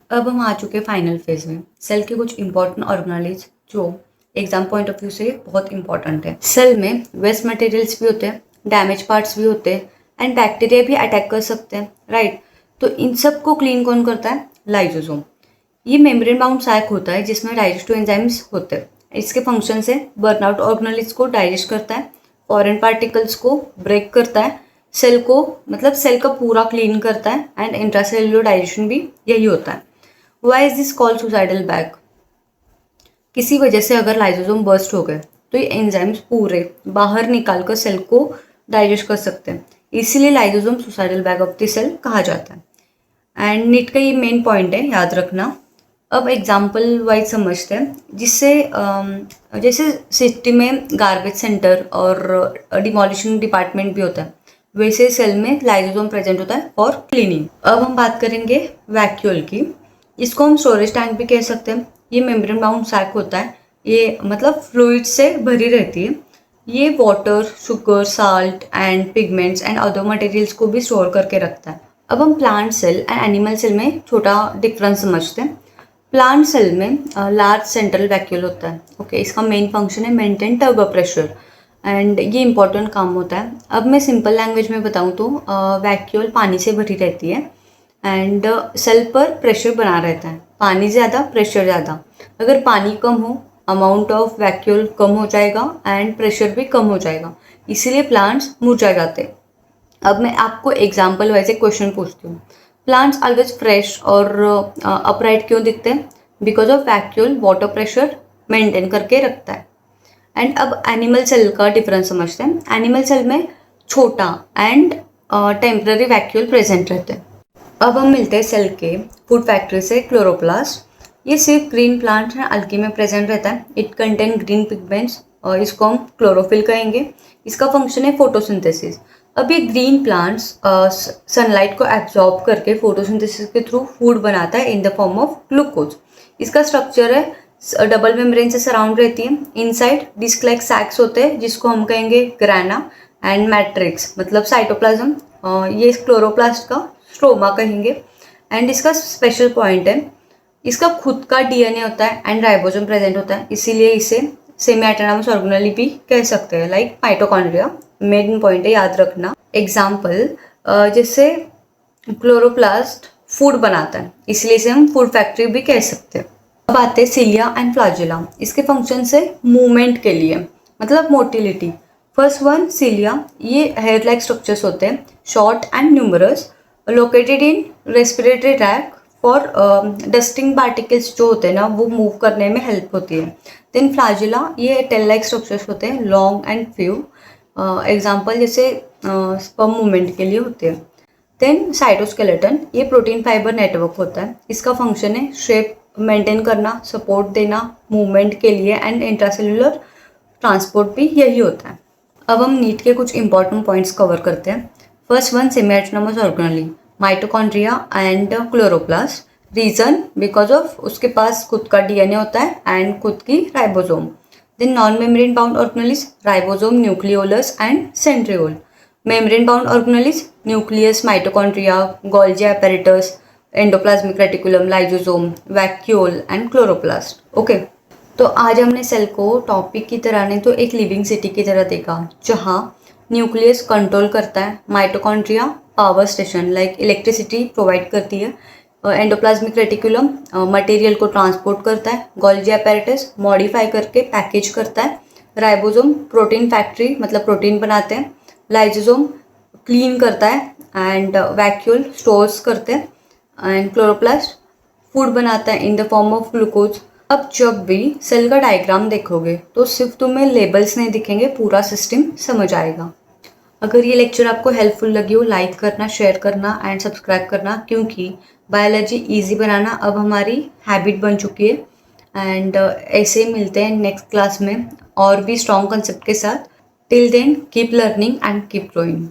अब हम आ चुके हैं फाइनल फेज में। सेल के कुछ इंपॉर्टेंट ऑर्गेनेल्स जो एग्जाम पॉइंट ऑफ व्यू से बहुत इंपॉर्टेंट है। सेल में वेस्ट मटेरियल्स भी होते हैं, डैमेज पार्ट्स भी होते हैं एंड बैक्टीरिया भी अटैक कर सकते हैं, राइट। तो इन सब को क्लीन कौन करता है? लाइसोसोम। ये मेम्ब्रेन बाउंड सैक होता है जिसमें डाइजेस्टिव एंजाइम्स होते हैं। इसके फंक्शन से बर्नआउट ऑर्गेनेल्स को डाइजेस्ट करता है, फॉरेन पार्टिकल्स को ब्रेक करता है, सेल को मतलब सेल का पूरा क्लीन करता है एंड इंट्रासेल्युलर डाइजेशन भी यही होता है। Why is this called suicidal bag? किसी वजह से अगर लाइसोसोम बर्स्ट हो गए तो ये एंजाइम्स पूरे बाहर निकाल कर सेल को डाइजेस्ट कर सकते हैं, इसीलिए lysosome suicidal bag of the cell कहा जाता है। एंड नीट का ये मेन पॉइंट है, याद रखना। अब एग्जाम्पल वाइज समझते हैं, जिससे जैसे सिटी में गार्बेज सेंटर और डिमोलिशन डिपार्टमेंट भी होता है, वैसे सेल में लाइसोसोम प्रेजेंट होता है फॉर क्लीनिंग। अब हम बात करेंगे वैक्यूल की। इसको हम स्टोरेज टैंक भी कह सकते हैं। ये मेम्ब्रेन बाउंड सैक होता है, ये मतलब फ्लूइड से भरी रहती है। ये water, sugar, salt and pigments and other materials को भी स्टोर करके रखता है। अब हम plant cell and animal cell में छोटा डिफरेंस समझते हैं। प्लांट सेल में लार्ज सेंट्रल वैक्यूल होता है, ओके। इसका मेन फंक्शन है मेंटेन टर्बो प्रेशर एंड ये इंपॉर्टेंट काम होता है। अब मैं सिंपल लैंग्वेज में बताऊँ तो वैक्यूल पानी से भरी रहती है एंड सेल पर प्रेशर बना रहता है। पानी ज़्यादा, प्रेशर ज़्यादा। अगर पानी कम हो, अमाउंट ऑफ वैक्यूल कम हो जाएगा एंड प्रेशर भी कम हो जाएगा, इसीलिए प्लांट्स मुरझा जाते हैं। अब मैं आपको एग्जाम्पल वाइज एक क्वेश्चन पूछती हूँ। प्लांट्स ऑलवेज फ्रेश और अपराइट क्यों दिखते हैं? Because of vacuole water pressure maintain करके रखता है। एंड अब एनिमल सेल का डिफरेंस समझते हैं। एनिमल सेल में छोटा एंड टेम्पररी वैक्यूल प्रेजेंट रहते हैं। अब हम मिलते हैं सेल के फूड फैक्ट्री से क्लोरोप्लास्ट। ये सिर्फ ग्रीन प्लांट है अल्गी में प्रेजेंट रहता है। इट कंटेन ग्रीन पिगमेंट्स और इसको हम क्लोरोफिल कहेंगे। इसका फंक्शन है फोटोसिंथेसिस। अब ये ग्रीन प्लांट्स सनलाइट को एब्जॉर्ब करके फोटोसिंथेसिस के थ्रू फूड बनाता है in the form of glucose. इसका स्ट्रक्चर है डबल मेम्ब्रेन से सराउंड रहती है। इनसाइड डिस्क लाइक सैक्स होते हैं जिसको हम कहेंगे ग्राना एंड मैट्रिक्स मतलब साइटोप्लाज्म। ये क्लोरोप्लास्ट का स्ट्रोमा कहेंगे। एंड इसका स्पेशल पॉइंट है, इसका खुद का डीएनए होता है एंड राइबोसोम प्रेजेंट होता है, इसीलिए इसे सेमी ऑटोनॉमस ऑर्गेनेल भी कह सकते हैं, लाइक माइटोकॉन्ड्रिया। मेन पॉइंट है, याद रखना। एग्जाम्पल जैसे क्लोरोप्लास्ट फूड बनाता है, इसलिए इसे हम फूड फैक्ट्री भी कह सकते हैं। अब आते हैं सिलिया एंड फ्लैजेला। इसके फंक्शन से मूवमेंट के लिए मतलब मोटिलिटी। फर्स्ट वन सिलिया, ये हेयर लाइक स्ट्रक्चर्स होते हैं, short and numerous, located in respiratory tract for dusting particles जो होते हैं ना, वो मूव करने में हेल्प होती है। देन फ्लैजेला, ये टेल लाइक स्ट्रक्चर्स होते हैं, लॉन्ग एंड फ्यू। एग्जाम्पल जैसे स्पर्म मूवमेंट के लिए होते हैं। देन साइटोस्केलेटन, ये प्रोटीन फाइबर नेटवर्क होता है। इसका फंक्शन है शेप मेंटेन करना, सपोर्ट देना मूवमेंट के लिए एंड इंट्रासेल्युलर ट्रांसपोर्ट भी यही होता है। अब हम नीट के कुछ इंपॉर्टेंट पॉइंट्स कवर करते हैं। First one semi autonomous organelle, mitochondria and chloroplast. Reason because of उसके पास खुद का डीएनए होता है एंड खुद की ribosome. Then non membrane bound organelles, ribosome, nucleolus and centriole. Membrane bound organelles, nucleus, mitochondria, Golgi apparatus, endoplasmic reticulum, lysosome, vacuole and chloroplast, okay. तो आज हमने सेल को टॉपिक की तरह नहीं तो एक लिविंग सिटी की तरह देखा, जहाँ न्यूक्लियस कंट्रोल करता है, mitochondria power station like electricity provide करती है, एंडोप्लाज्मिक रेटिकुलम मटेरियल को ट्रांसपोर्ट करता है, गोल्जी apparatus मॉडिफाई करके पैकेज करता है, राइबोसोम प्रोटीन फैक्ट्री मतलब प्रोटीन बनाते हैं, लाइजोसोम क्लीन करता है एंड वैक्यूल स्टोर्स करते हैं एंड क्लोरोप्लास्ट फूड बनाता है in the form of glucose. अब जब भी सेल का डायग्राम देखोगे तो सिर्फ तुम्हें लेबल्स नहीं दिखेंगे, पूरा सिस्टम समझ आएगा। अगर ये लेक्चर आपको हेल्पफुल लगी हो, लाइक करना, शेयर करना एंड सब्सक्राइब करना, क्योंकि बायोलॉजी इजी बनाना अब हमारी हैबिट बन चुकी है। एंड ऐसे ही मिलते हैं नेक्स्ट क्लास में और भी स्ट्रॉन्ग कंसेप्ट के साथ। Till then keep learning and keep growing.